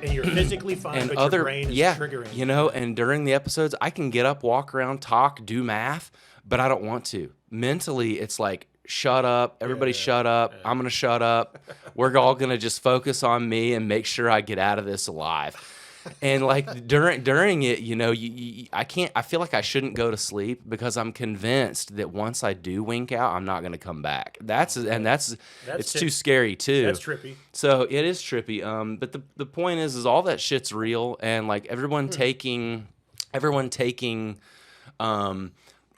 And you're physically fine, and but other, your brain is yeah, triggering. you know, and during the episodes, I can get up, walk around, talk, do math, but I don't want to. Mentally, it's like, shut up, everybody shut up, I'm going to shut up. We're all going to just focus on me and make sure I get out of this alive. And like during it, you know, I feel like I shouldn't go to sleep because I'm convinced that once I do wink out, I'm not going to come back. It's too scary too. That's trippy. So it is trippy. But the point is all that shit's real, and like everyone taking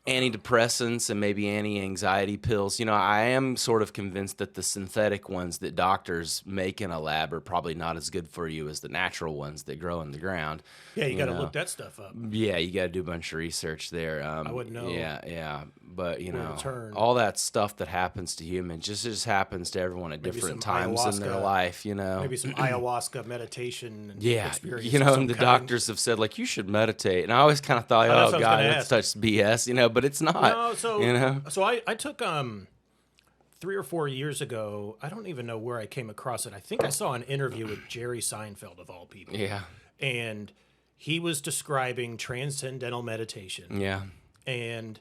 antidepressants and maybe anti-anxiety pills. You know, I am sort of convinced that the synthetic ones that doctors make in a lab are probably not as good for you as the natural ones that grow in the ground. Yeah, you got to look that stuff up. Yeah, you got to do a bunch of research there. I wouldn't know. Yeah. But, you know, turn. all that stuff that happens to humans just happens to everyone at different times in their life, you know. Maybe some ayahuasca meditation experience. You know, and the doctors have said, like, you should meditate. And I always kind of thought, oh, God, that's such BS, you know, but it's not. No, so, you know? So I took 3 or 4 years ago, I don't even know where I came across it. I think I saw an interview with Jerry Seinfeld, of all people. Yeah. And he was describing transcendental meditation. Yeah. And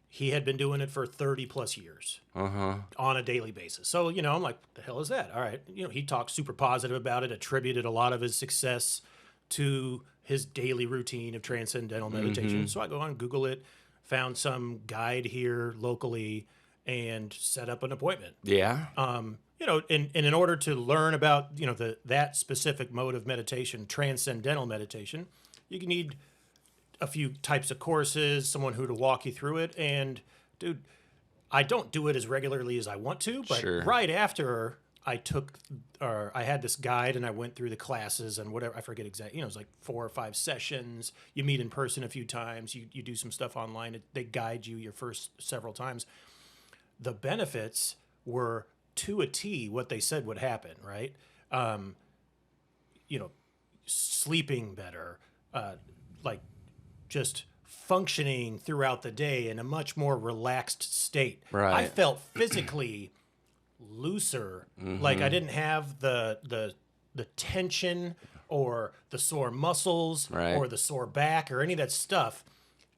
he had been doing it for 30 plus years on a daily basis. So, you know, I'm like, the hell is that? All right. You know, he talked super positive about it, attributed a lot of his success to his daily routine of transcendental meditation. So I go on, Google it, found some guide here locally, and set up an appointment. Yeah. You know, and in order to learn about, you know, that specific mode of meditation, transcendental meditation, you need a few types of courses, someone who to walk you through it. And dude, I don't do it as regularly as I want to, but right after I had this guide and I went through the classes and whatever, I forget exactly, you know, it was like 4 or 5 sessions. You meet in person a few times, you do some stuff online. They guide you your first several times. The benefits were to a T what they said would happen, right? You know, sleeping better, like just functioning throughout the day in a much more relaxed state. Right. I felt physically looser, like I didn't have the tension or the sore muscles or the sore back or any of that stuff.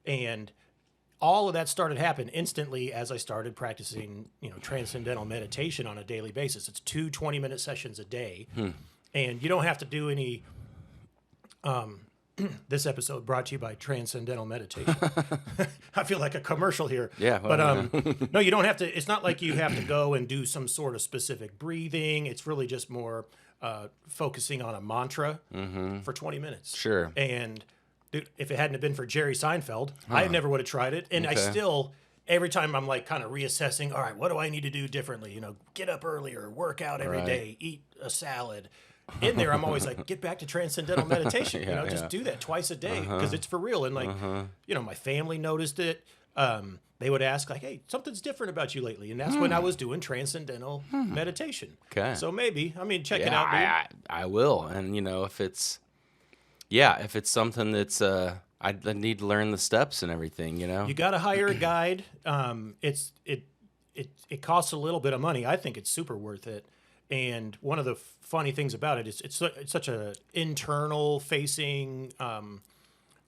And all of that started happening instantly as I started practicing, you know, transcendental meditation on a daily basis. It's 2 20-minute sessions a day. And you don't have to do any this episode brought to you by Transcendental Meditation. I feel like a commercial here. Yeah. Well, but no, you don't have to. It's not like you have to go and do some sort of specific breathing. It's really just more focusing on a mantra for 20 minutes. Sure. And dude, if it hadn't have been for Jerry Seinfeld, I never would have tried it. And I still, every time I'm like kind of reassessing, all right, what do I need to do differently? You know, get up earlier, work out every day, eat a salad. In there, I'm always like, get back to transcendental meditation. You know, just do that twice a day because it's for real. And like, you know, my family noticed it. They would ask like, hey, something's different about you lately. And that's when I was doing transcendental meditation. Okay. So maybe, I mean, check it out, dude. I will. And, you know, if it's something that's, I need to learn the steps and everything, you know. You got to hire a guide. It costs a little bit of money. I think it's super worth it. And one of the funny things about it is it's such a internal facing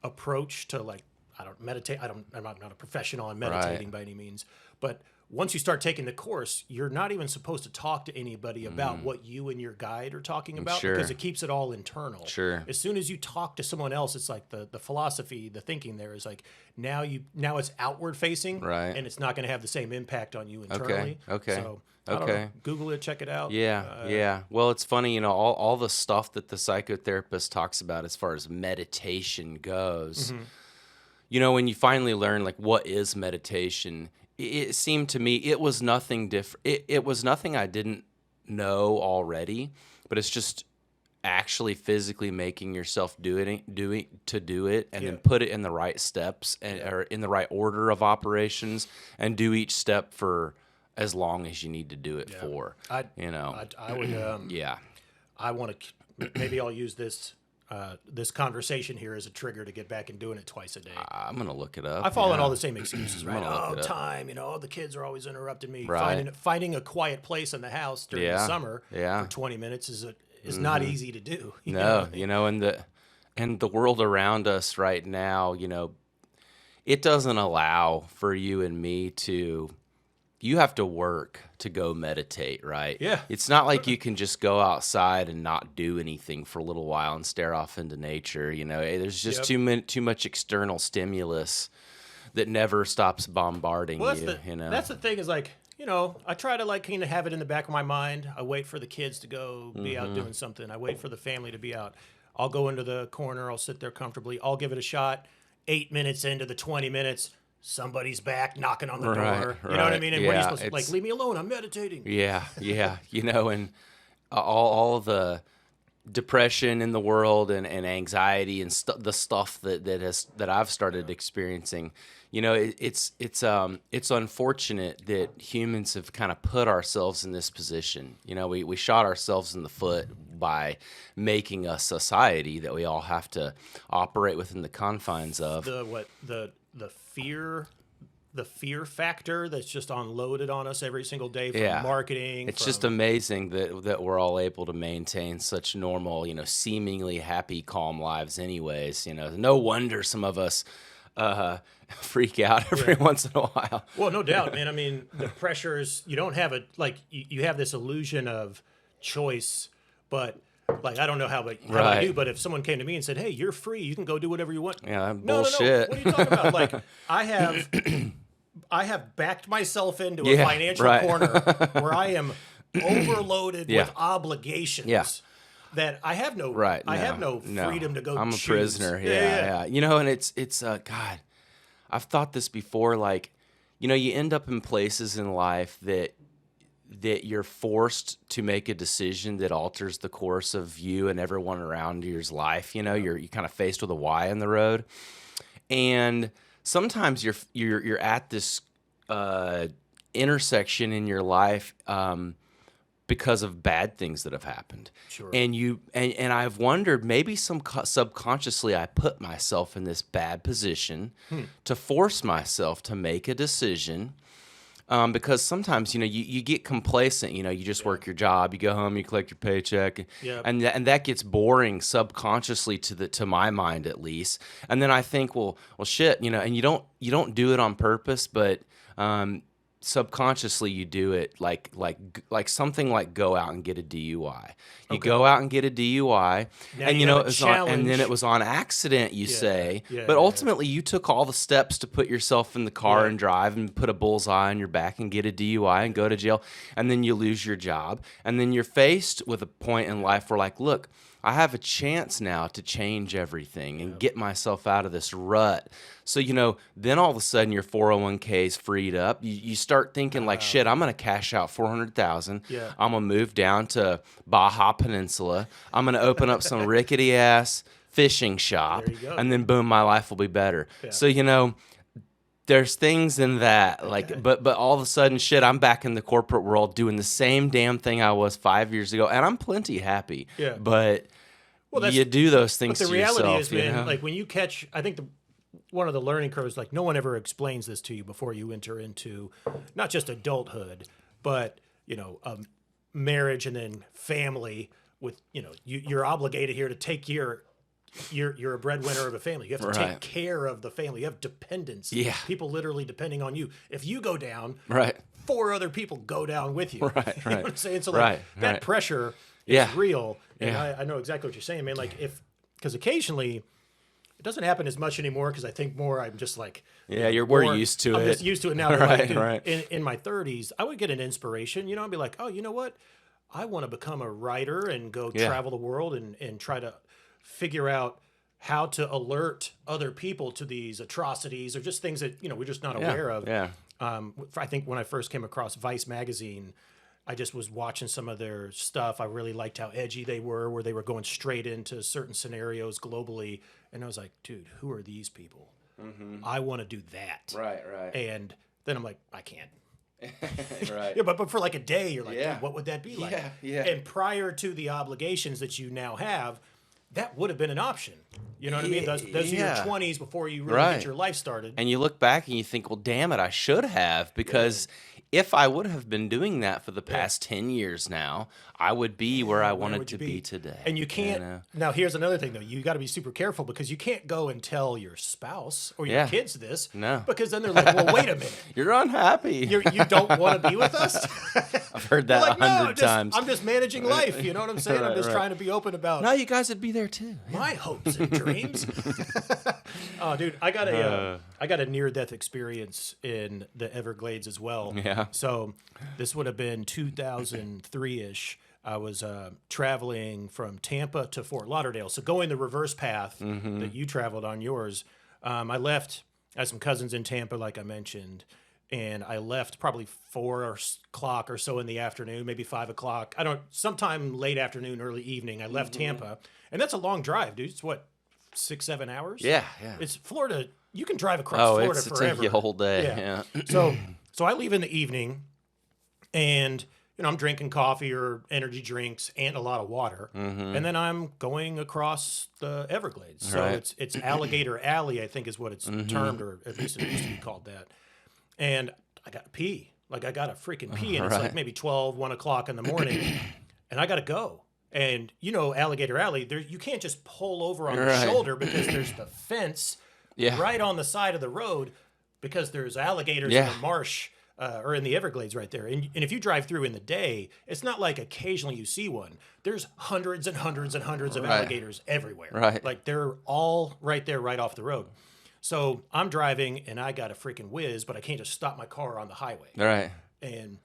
approach to like, I don't meditate. I'm not a professional on meditating by any means, but once you start taking the course, you're not even supposed to talk to anybody about what you and your guide are talking about because it keeps it all internal. Sure. As soon as you talk to someone else, it's like the philosophy, the thinking there is like now it's outward facing, and it's not going to have the same impact on you internally. Okay. So I don't know. Google it, check it out. Yeah. Well, it's funny, you know, all the stuff that the psychotherapist talks about as far as meditation goes. You know, when you finally learn like what is meditation, it seemed to me it was nothing different. It was nothing I didn't know already, but it's just actually physically making yourself do it, and then put it in the right steps or in the right order of operations, and do each step for as long as you need to do it for. I would. I want to. Maybe I'll use this conversation here as a trigger to get back and doing it twice a day. I'm gonna look it up. I fall in all the same excuses, right? Oh, time. You know, the kids are always interrupting me. Finding a quiet place in the house during the summer for 20 minutes is not easy to do. You know what No, I mean? you know, and the world around us right now, you know, it doesn't allow for you and me to. You have to work to go meditate, right? Yeah. It's not like you can just go outside and not do anything for a little while and stare off into nature. You know, there's just Yep. too much external stimulus that never stops bombarding Well, you. You know, that's the thing is like, you know, I try to like kind of have it in the back of my mind. I wait for the kids to go be out doing something. I wait for the family to be out. I'll go into the corner. I'll sit there comfortably. I'll give it a shot. 8 minutes into the 20 minutes, somebody's back knocking on the Right, door. You know what I right. mean? And what are you Yeah, supposed to like? it's Leave me alone. I'm meditating. yeah, yeah. You know, and all the depression in the world and anxiety and the stuff that I've started experiencing, you know, it's unfortunate that humans have kind of put ourselves in this position. You know, we shot ourselves in the foot by making a society that we all have to operate within the confines of. The fear factor that's just unloaded on us every single day from Yeah. marketing. It's just amazing that we're all able to maintain such normal, you know, seemingly happy, calm lives anyways. You know, no wonder some of us freak out every once in a while. Well, no doubt, man. I mean, the pressures, you don't have you have this illusion of choice, but like, I don't know how I Right. do, but if someone came to me and said, hey, you're free, you can go do whatever you want. Yeah, No, bullshit. what are you talking about? Like, I have backed myself into a Yeah, financial right. corner where I am overloaded Yeah. with obligations. Yeah. That I have no Right. I have no freedom to go I'm a choose. prisoner. Yeah. You know, and it's God, I've thought this before, like, you know, you end up in places in life that you're forced to make a decision that alters the course of you and everyone around your's life. You know, you're kind of faced with a Y in the road. And sometimes you're at this intersection in your life because of bad things that have happened. Sure. And I've wondered, maybe subconsciously I put myself in this bad position to force myself to make a decision. Because sometimes, you know, you get complacent. You know, you just work your job, you go home, you collect your paycheck, Yep. and that gets boring subconsciously to my mind, at least. And then I think, well, shit, you know, and you don't do it on purpose, but subconsciously you do it, like something like go out and get a DUI. You go out and get a DUI, Now and you you know have a it was on, and then challenge. it was on accident. You say, yeah, but yeah. ultimately you took all the steps to put yourself in the car Yeah. and drive and put a bullseye on your back and get a DUI and go to jail, and then you lose your job, and then you're faced with a point in life where, like, look, I have a chance now to change everything and get myself out of this rut. So, you know, then all of a sudden your 401k is freed up. You start thinking like, shit, I'm going to cash out 400,000. Yeah. I'm going to move down to Baja Peninsula. I'm going to open up some rickety ass fishing shop, There you go. and then boom, my life will be better. Yeah. So, you know, there's things in that, like, but all of a sudden, shit, I'm back in the corporate world doing the same damn thing I was 5 years ago, and I'm plenty happy. Yeah. But that's- you do those things But the to reality yourself, is, you man, know? like when you catch, I think one of the learning curves, like no one ever explains this to you before you enter into not just adulthood, but, you know, marriage and then family with, you know, you're obligated here to take you're a breadwinner of a family. You have to take Right. care of the family. You have dependents. Yeah. People literally depending on you. If you go down, Right. 4 other people go down with you. Right, You know right. what I'm saying? So like Right, that right. pressure is Yeah. real. And Yeah. I know exactly what you're saying, man. Like because occasionally it doesn't happen as much anymore because I think more I'm just like, Yeah, you know, we're more- used to I'm it. just used to it now. But Right, like, dude, right. in my 30s, I would get an inspiration. You know, I'd be like, oh, you know what? I want to become a writer and go Yeah. travel the world and try to figure out how to alert other people to these atrocities or just things that, you know, we're just not aware of. Yeah. I think when I first came across Vice magazine, I just was watching some of their stuff. I really liked how edgy they were, where they were going straight into certain scenarios globally. And I was like, dude, who are these people? I want to do that. Right, right. And then I'm like, I can't. Right. Yeah, but for like a day, you're like, Yeah. dude, what would that be like? Yeah, yeah. And prior to the obligations that you now have, that would have been an option. You know what I mean? Those are your Yeah. 20s before you really Right. get your life started. And you look back and you think, well, damn it, I should have, because if I would have been doing that for the past 10 years now, I would be where I wanted would to you be today. And you can't. know? Now, here's another thing, though. You got to be super careful because you can't go and tell your spouse or your Yeah. kids this. No. Because then they're like, well, wait a minute. You're unhappy. You don't want to be with us? I've heard that Like, 100 times. I'm just managing life. You know what I'm saying? I'm Right, just right. trying to be open about No, you guys would be there too. my hopes and dreams. Oh, dude, I got a near-death experience in the Everglades as well. Yeah. So this would have been 2003-ish. I was traveling from Tampa to Fort Lauderdale. So going the reverse path that you traveled on yours. I left. I had some cousins in Tampa, like I mentioned, and I left probably 4 o'clock or so in the afternoon, maybe 5 o'clock. Sometime late afternoon, early evening. I left Tampa, and that's a long drive, dude. It's what, 6-7 hours? Yeah, yeah. It's Florida. You can drive across Oh, Florida it's forever. a whole day. Yeah. So I leave in the evening, and I'm drinking coffee or energy drinks and a lot of water, and then I'm going across the Everglades. So Right. it's Alligator Alley, I think is what it's termed, or at least it used to be called that. And I got to pee. Like, I got to freaking pee, and it's like maybe 1 o'clock in the morning, and I got to go. And Alligator Alley, you can't just pull over on the Right. shoulder because there's the fence Yeah. right on the side of the road because there's alligators in Yeah. the marsh or in the Everglades right there. And if you drive through in the day, it's not like occasionally you see one. There's hundreds and hundreds and hundreds of Right. alligators everywhere. Right. Like, they're all right there, right off the road. So I'm driving, and I got a freaking whiz, but I can't just stop my car on the highway. All right. And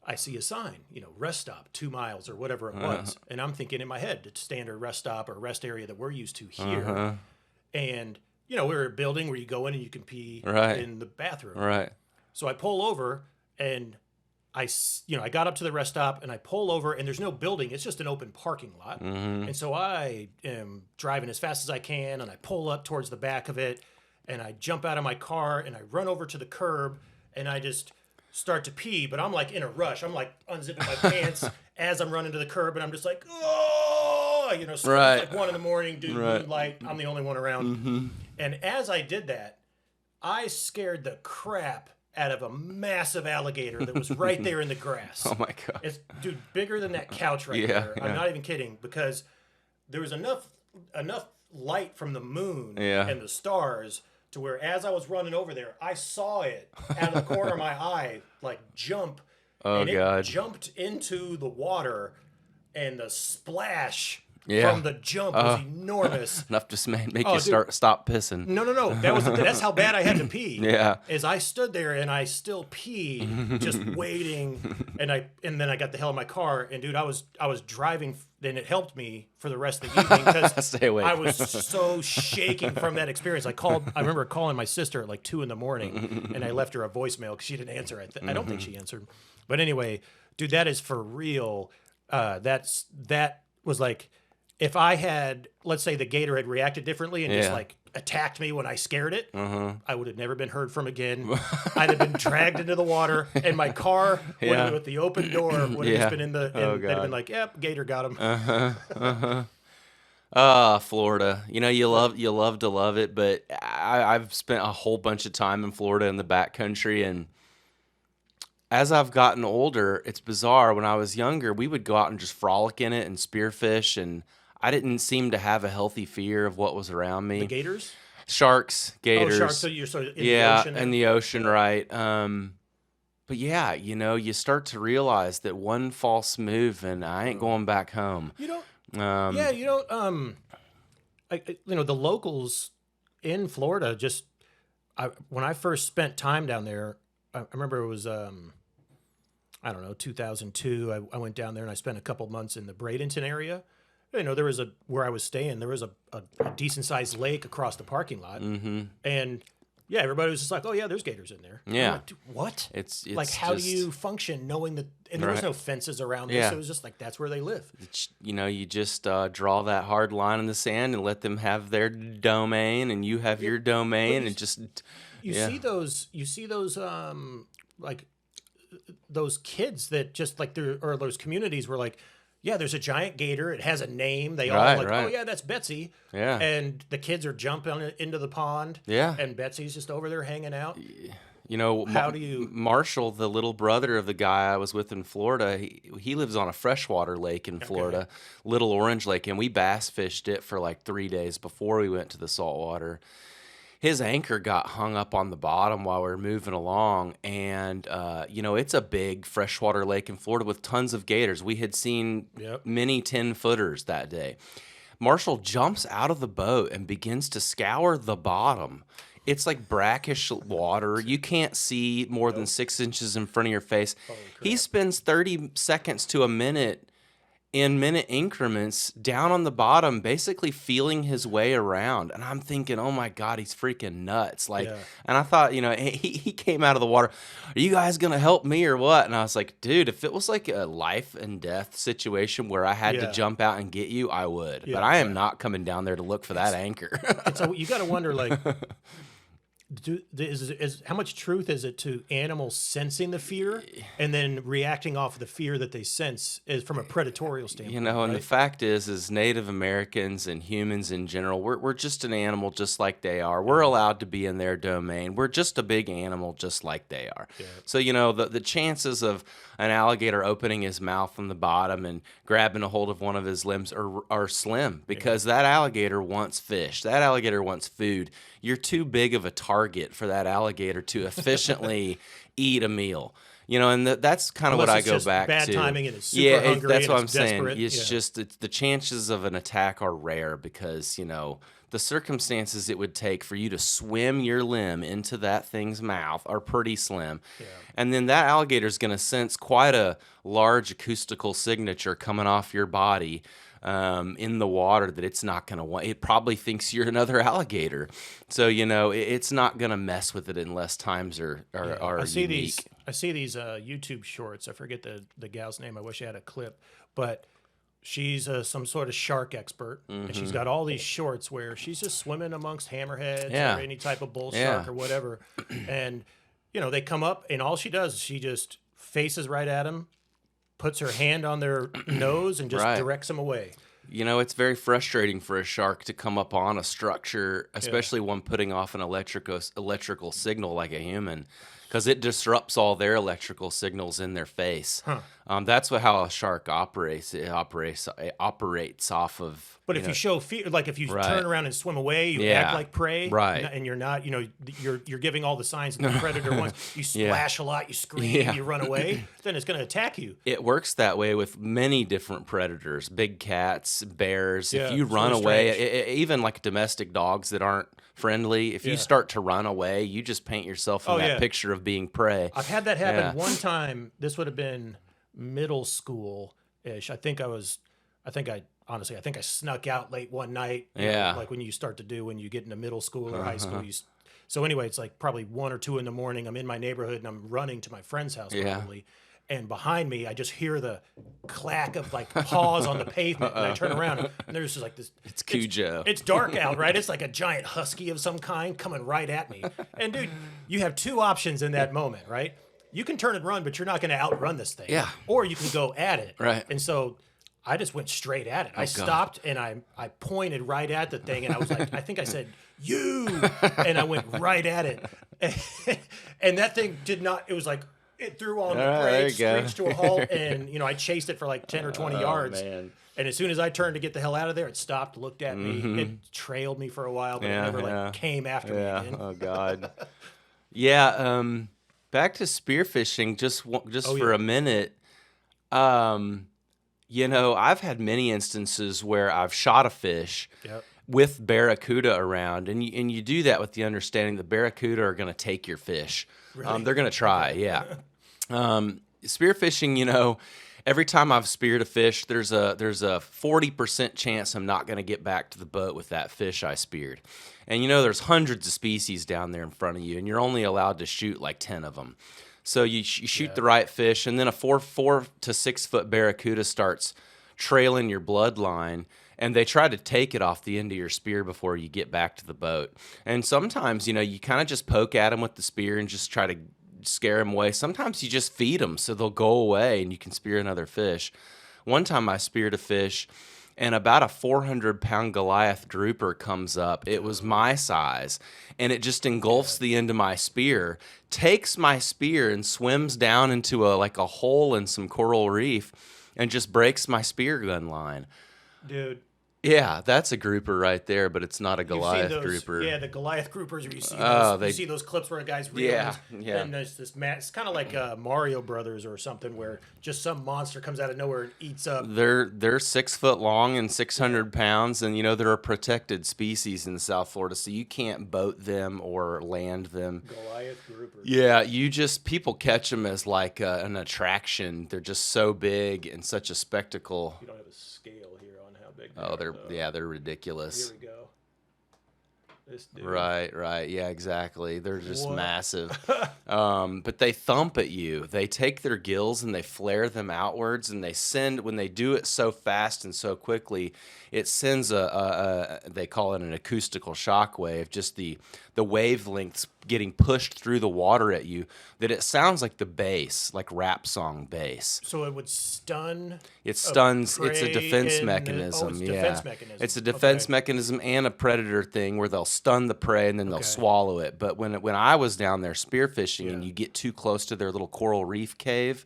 I see a sign, rest stop, 2 miles or whatever it was. And I'm thinking in my head, it's standard rest stop or rest area that we're used to here. And, we're a building where you go in and you can pee Right. in the bathroom. Right. So I pull over, and I got up to the rest stop, and I pull over, and there's no building. It's just an open parking lot. And so I am driving as fast as I can, and I pull up towards the back of it, and I jump out of my car, and I run over to the curb, and I just start to pee, but I'm like in a rush. I'm like unzipping my pants as I'm running to the curb, and I'm just like, oh, so Right. it's like 1 a.m, dude, Right. moonlight. I'm the only one around. And as I did that, I scared the crap out of a massive alligator that was right there in the grass. Oh my God. It's, dude, bigger than that couch right Yeah, there. yeah. I'm not even kidding, because there was enough light from the moon Yeah. and the stars to where as I was running over there, I saw it out of the corner of my eye, like jump. Oh, and it God. jumped into the water, and the splash Yeah. from the jump was enormous. Enough to make Oh, you dude. stop pissing. No. That's how bad I had to pee. Yeah. As I stood there and I still peed, just waiting, and then I got the hell in my car, and dude, I was driving, and it helped me for the rest of the evening because Stay awake. I was so shaking from that experience. I remember calling my sister at like 2 a.m, and I left her a voicemail because she didn't answer. I don't think she answered, but anyway, dude, that is for real. That was like, if I had, let's say the gator had reacted differently and just Yeah. like attacked me when I scared it, I would have never been heard from again. I'd have been dragged into the water, and my car would Yeah. have, with the open door, would have Yeah. just been in the, and Oh, they'd have God. been like, yep, gator got him. Florida. You love to love it, but I've spent a whole bunch of time in Florida in the backcountry, and as I've gotten older, it's bizarre. When I was younger, we would go out and just frolic in it and spearfish, and I didn't seem to have a healthy fear of what was around me. The gators? Sharks, gators. Oh, sharks. So you're sort of in yeah, the ocean. in the ocean, right? But yeah, you start to realize that one false move, and I ain't going back home. You don't. Um, Yeah, the locals in Florida just. When I first spent time down there, I remember it was 2002. I went down there and I spent a couple months in the Bradenton area. There was where I was staying, there was a decent sized lake across the parking lot, and yeah, everybody was just like, "Oh yeah, there's gators in there." I'm Yeah. like, "Dude, what? It's like, how just, do you function knowing that? And there was Right. no fences around this. Yeah. It was just like that's where they live. you just draw that hard line in the sand and let them have their domain, and you have your domain, and just You yeah. see those like those kids that just like or those communities where like, yeah, there's a giant gator. It has a name. They all Right, like, right. oh yeah, that's Betsy. Yeah. And the kids are jumping into the pond. Yeah. And Betsy's just over there hanging out. You know, How do you? Marshall, the little brother of the guy I was with in Florida, he lives on a freshwater lake in Florida, Little Orange Lake, and we bass fished it for like 3 days before we went to the saltwater. His anchor got hung up on the bottom while we were moving along, and you know, it's a big freshwater lake in Florida with tons of gators. We had seen Yep. many 10-footers that day. Marshall jumps out of the boat and begins to scour the bottom. It's like brackish water. You can't see more than 6 inches in front of your face. He spends 30 seconds to a minute in minute increments down on the bottom, basically feeling his way around. And I'm thinking, oh my God, he's freaking nuts. Like, and I thought, you know, he came out of the water. Are you guys going to help me or what? And I was like, dude, if it was like a life and death situation where I had to jump out and get you, I would. But I am not coming down there to look for that anchor. And so you got to wonder, like, how much truth is it to animals sensing the fear and then reacting off of the fear that they sense is from a predatorial standpoint? You know, and the fact is Native Americans and humans in general, we're just an animal just like they are. We're allowed to be in their domain. We're just a big animal just like they are. Yeah. So, you know, the chances of an alligator opening his mouth from the bottom and grabbing a hold of one of his limbs are slim because that alligator wants fish. That alligator wants food. You're too big of a target for that alligator to efficiently eat a meal. You know, and that's kind of what I go back bad to. timing and it's super hungry that's and what I'm it's saying. desperate. It's just the chances of an attack are rare because, you know, the circumstances it would take for you to swim your limb into that thing's mouth are pretty slim. Yeah. And then that alligator's going to sense quite a large acoustical signature coming off your body in the water that it's not going to want. It probably thinks you're another alligator. So, you know, it's not going to mess with it unless times are unique. I see these YouTube shorts. I forget the gal's name. I wish I had a clip. But she's some sort of shark expert, and she's got all these shorts where she's just swimming amongst hammerheads or any type of bull shark or whatever. And, you know, they come up, and all she does is she just faces right at them, puts her hand on their nose, and just directs them away. You know, it's very frustrating for a shark to come up on a structure, especially one putting off an electrical signal like a human, because it disrupts all their electrical signals in their face. That's how a shark operates. It operates off of. But if you show fear, like if you turn around and swim away, you act like prey, and you're not. You know, you're giving all the signs that the predator wants. You splash a lot, you scream, you run away. Then it's going to attack you. It works that way with many different predators, big cats, bears. Yeah, if you run away, even like domestic dogs that aren't friendly, if you start to run away, you just paint yourself in that picture of being prey. I've had that happen one time. This would have been middle school-ish. I think I snuck out late one night. You know, like when you start to do when you get into middle school or high school. So anyway, it's like probably 1 or 2 in the morning. I'm in my neighborhood and I'm running to my friend's house probably. And behind me, I just hear the clack of like paws on the pavement. And I turn around and there's just like this. It's Cujo. It's dark out, right? It's like a giant husky of some kind coming right at me. And dude, you have 2 options in that moment, right? You can turn and run, but you're not going to outrun this thing. Yeah. Or you can go at it. Right. And so I just went straight at it. I stopped and I pointed right at the thing and I was like, I think I said, you, and I went right at it. And that thing did not, it was like, it threw on the brakes, screeched to a halt, and, you know, I chased it for like 10 or 20 yards. Man. And as soon as I turned to get the hell out of there, it stopped, looked at me. It trailed me for a while, but it never like came after me again. Oh, God. Back to spearfishing just for a minute. You know, I've had many instances where I've shot a fish with barracuda around, and you do that with the understanding the barracuda are going to take your fish. Really? They're going to try, spearfishing, you know, every time I've speared a fish, there's a 40% chance I'm not going to get back to the boat with that fish I speared. And, you know, there's hundreds of species down there in front of you, and you're only allowed to shoot like 10 of them. So you shoot the right fish, and then a 4 to 6 foot barracuda starts trailing your bloodline, and they try to take it off the end of your spear before you get back to the boat. And sometimes, you know, you kind of just poke at them with the spear and just try to scare them away. Sometimes you just feed them so they'll go away and you can spear another fish. One time I speared a fish, and about a 400-pound Goliath grouper comes up. It was my size, and it just engulfs the end of my spear, takes my spear and swims down into a hole in some coral reef, and just breaks my spear gun line. Dude. Yeah, that's a grouper right there, but it's not a You've seen Goliath those, grouper. yeah, the Goliath groupers, or you see Oh, those, you see those clips where a guy's reeling, Yeah, yeah. and there's this it's kind of like Mario Brothers or something, where just some monster comes out of nowhere and eats up. They're 6 foot long and 600 pounds, and they're a protected species in South Florida, so you can't boat them or land them. Goliath groupers. Yeah, people catch them as like an attraction. They're just so big and such a spectacle. You don't have a scale here on how big. They're ridiculous. Here we go. This dude. Right. Yeah, exactly. They're just massive. But they thump at you. They take their gills and they flare them outwards, and when they do it so fast and so quickly, it sends they call it an acoustical shock wave, just the wavelengths getting pushed through the water at you, that it sounds like the bass, like rap song bass. So it would stun. It stuns. It's a defense prey mechanism. it's Yeah, defense mechanism. it's a defense Okay. mechanism and a predator thing where they'll stun the prey and then they'll swallow it. But when I was down there spearfishing and you get too close to their little coral reef cave,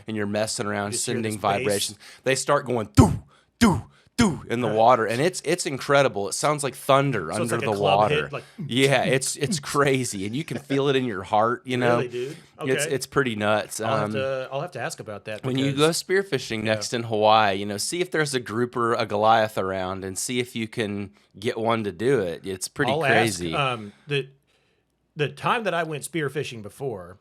and you're messing around just hear sending this bass? vibrations, they start going doo doo doo in the water, and it's incredible. It sounds like thunder So it's under like a the club water. hit, like- Yeah, it's crazy, and you can feel it in your heart. Really, dude? Okay. It's pretty nuts. I'll have to ask about that. When you go spearfishing next in Hawaii, see if there's a grouper, a Goliath around, and see if you can get one to do it. It's pretty I'll crazy. Ask, the time that I went spearfishing before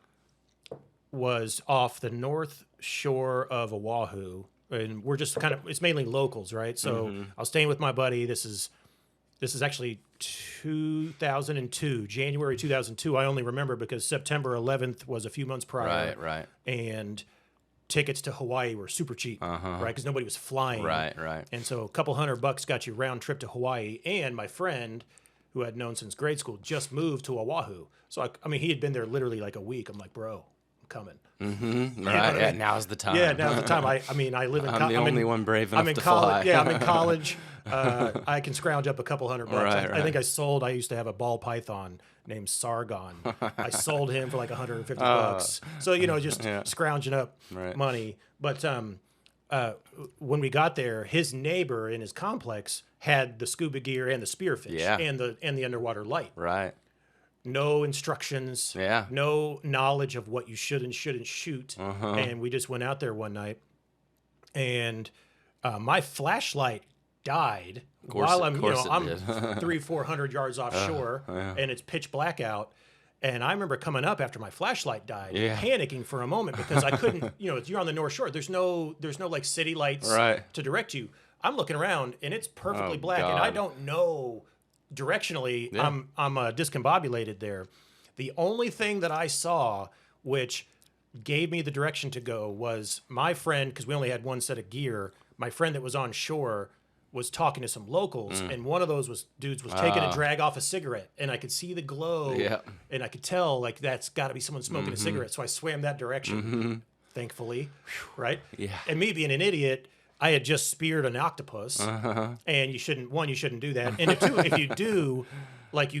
was off the north shore of Oahu, and we're just it's mainly locals, right? So I was staying with my buddy. This is actually 2002, January 2002. I only remember because September 11th was a few months prior. Right. And tickets to Hawaii were super cheap, right? Because nobody was flying. Right. And so a couple $100 got you round trip to Hawaii. And my friend, who I'd known since grade school, just moved to Oahu. So I mean, he had been there literally like a week. I'm like, bro, I'm coming. Right. Yeah, now's the time. Yeah, now's the time. I live in. I'm the only one brave enough I'm in to college. fly. Yeah, I'm in college. I can scrounge up a couple $100. Right. I think I used to have a ball python named Sargon. I sold him for like $150. So just scrounging up money. But when we got there, his neighbor in his complex had the scuba gear and the spearfish and the underwater light. Right. No instructions, no knowledge of what you should and shouldn't shoot. And we just went out there one night, and my flashlight died while I'm 300-400 yards offshore, and it's pitch black out. And I remember coming up after my flashlight died, panicking for a moment because I couldn't. You're on the North Shore. There's no like city lights to direct you. I'm looking around, and it's perfectly black, and I don't know. Directionally, I'm discombobulated there. The only thing that I saw, which gave me the direction to go, was my friend, because we only had one set of gear. My friend that was on shore was talking to some locals, and one of those dudes was taking a drag off a cigarette, and I could see the glow, and I could tell like that's got to be someone smoking a cigarette. So I swam that direction, thankfully, right? Yeah. And me being an idiot, I had just speared an octopus, and you shouldn't do that. And two, if you do, like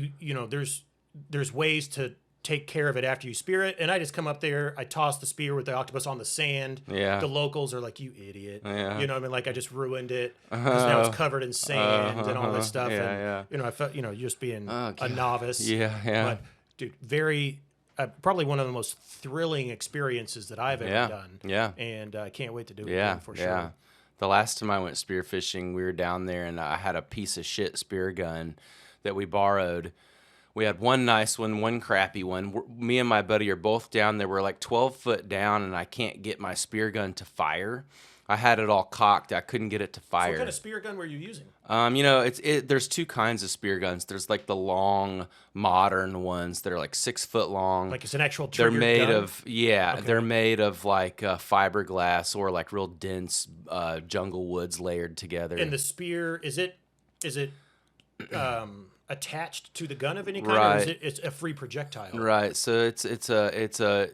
there's ways to take care of it after you spear it. And I just come up there, I toss the spear with the octopus on the sand. Yeah. The locals are like, "You idiot!" Yeah. You know what I mean? Like I just ruined it because now it's covered in sand and all this stuff. Yeah, and I felt just being a novice. Yeah. But dude, very. Probably one of the most thrilling experiences that I've ever done. Yeah. And I can't wait to do it again for sure. Yeah. The last time I went spearfishing, we were down there, and I had a piece of shit spear gun that we borrowed. We had one nice one, one crappy one. Me and my buddy are both down there. We're like 12 foot down, and I can't get my spear gun to fire. I had it all cocked. I couldn't get it to fire. So what kind of spear gun were you using? There's two kinds of spear guns. There's like the long, modern ones that are like 6 foot long. Like it's an actual They're triggered made gun? of they're made of like fiberglass or like real dense jungle woods layered together. And the spear is it attached to the gun of any kind, or Right. is it's a free projectile? Right. So it's a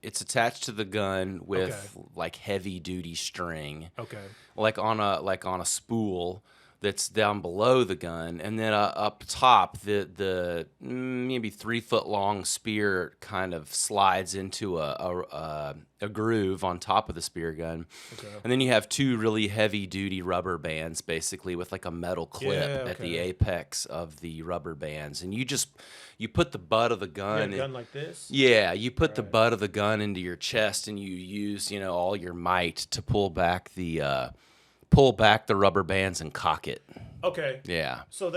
It's attached to the gun with Okay. like heavy duty string, Okay. like on a spool that's down below the gun, and then up top the maybe 3 foot long spear kind of slides into a groove on top of the spear gun, Okay. and then you have 2 really heavy duty rubber bands, basically with like a metal clip Yeah, at the okay. apex of the rubber bands, and you put the butt of the You gun. had a gun like this? Yeah, you put the Right. butt of the gun into your chest, and you use, all your might to pull back the rubber bands and cock it. Okay. Yeah. So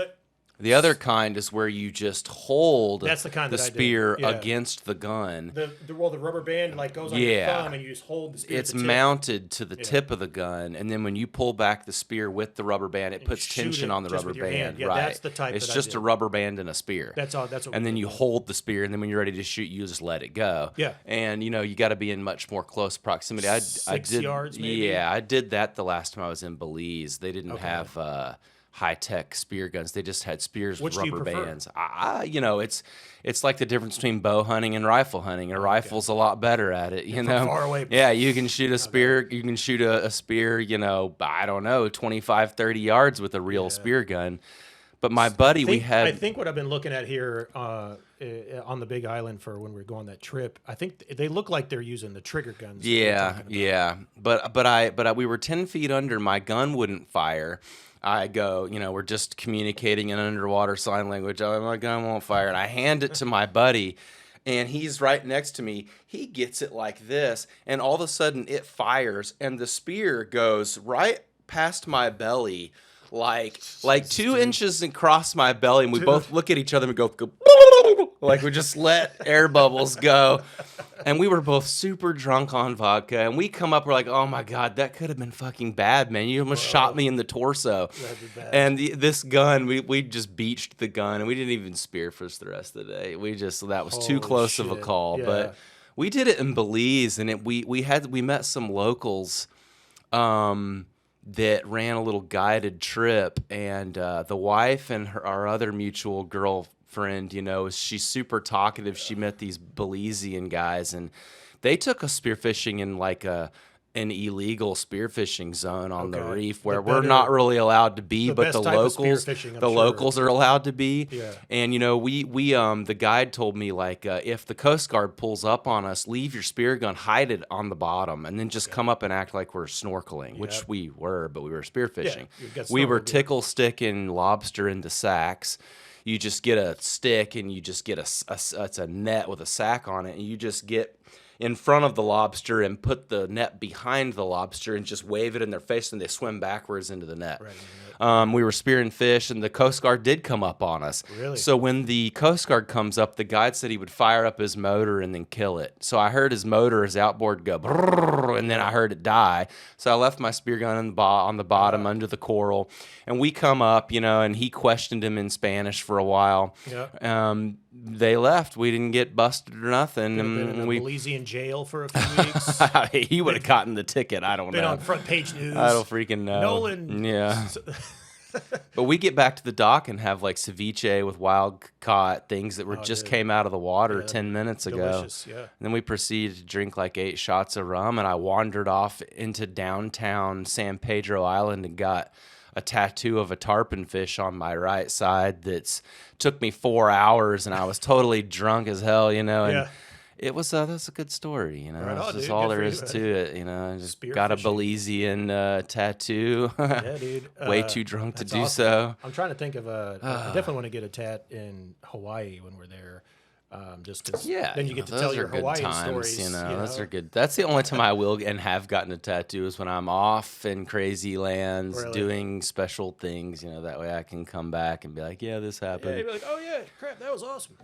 The other kind is where you just hold that's the kind the that I did. spear Yeah. against the gun. The rubber band like goes on your Yeah. thumb and you just hold the spear. It's at the tip mounted to the tip of the gun, and then when you pull back the spear with the rubber band, it and puts shoot tension it on the just rubber with your band. hand. Yeah, Right. that's the type It's that I just did. a rubber band and a spear. That's all. That's what. And we then did. you hold the spear, and then when you're ready to shoot, you just let it go. Yeah. And you got to be in much more close proximity. I 6 did, yards, maybe? Yeah, I did that the last time I was in Belize. They didn't have high-tech spear guns. They just had spears Which with do you rubber prefer? bands. It's like the difference between bow hunting and rifle hunting. A rifle's a lot better at it, From far away. Yeah, you can shoot a spear. You can shoot a spear, I don't know, 25, 30 yards with a real spear gun. But my buddy, I think what I've been looking at here on the Big Island for when we go on that trip, I think they look like they're using the trigger guns. that you're Yeah, talking about. yeah. But we were 10 feet under. My gun wouldn't fire. I go, we're just communicating in underwater sign language. Oh, my gun won't fire. And I hand it to my buddy, and he's right next to me. He gets it like this, and all of a sudden it fires, and the spear goes right past my belly, like 2 inches across my belly, and we both look at each other and go like we just let air bubbles go. And we were both super drunk on vodka, and we come up, we're like, oh my God, that could have been fucking bad, man. You almost shot me in the torso. That'd be bad. And this gun, we just beached the gun, and we didn't even spearfish the rest of the day. That was too Holy close of a shit. call. Yeah. But we did it in Belize, and we met some locals that ran a little guided trip, and the wife and our other mutual girlfriend, she's super talkative. She met these Belizean guys, and they took us spearfishing in like an illegal spearfishing zone on the reef where we're not really allowed to be, but the best type of locals, spearfishing, I'm the sure. locals are allowed to be. Yeah. And we the guide told me like if the Coast Guard pulls up on us, leave your spear gun, hide it on the bottom, and then just come up and act like we're snorkeling, which we were, but we were spearfishing. you got We were snorkel gear. tickle sticking lobster into sacks. You just get a stick and you just get it's a net with a sack on it, and you just get in front of the lobster and put the net behind the lobster and just wave it in their face, and they swim backwards into the net. Right into the net. We were spearing fish, and the Coast Guard did come up on us. Really? So when the Coast Guard comes up, the guide said he would fire up his motor and then kill it. So I heard his outboard go, brrr, and then I heard it die. So I left my spear gun on the bottom under the coral, and we come up, and he questioned him in Spanish for a while. Yeah. They left. We didn't get busted or nothing. Been in And a we Belizean jail for a few weeks. he would have gotten the ticket. I don't Been know. on front page news. I don't freaking know. Nolan. Yeah. But we get back to the dock and have like ceviche with wild caught things that just came out of the water 10 minutes ago. Delicious, yeah. And then we proceeded to drink like 8 shots of rum, and I wandered off into downtown San Pedro Island and got a tattoo of a tarpon fish on my right side that's took me 4 hours, and I was totally drunk as hell, and Yeah. it was that's a good story, Right on, That's just dude. all Good there for is you, to it, I just Spear got a fishing. Belizean tattoo. Yeah, dude. Way too drunk to that's do awesome. so. I'm trying to think of I definitely want to get a tat in Hawaii when we're there. Just because Yeah, then you get to those tell are your good Hawaiian times, stories. Those are good. That's the only time I will and have gotten a tattoo is when I'm off in crazy lands Really? doing special things. That way I can come back and be like, yeah, this Yeah, happened. you'd be like, oh yeah, crap, that was awesome.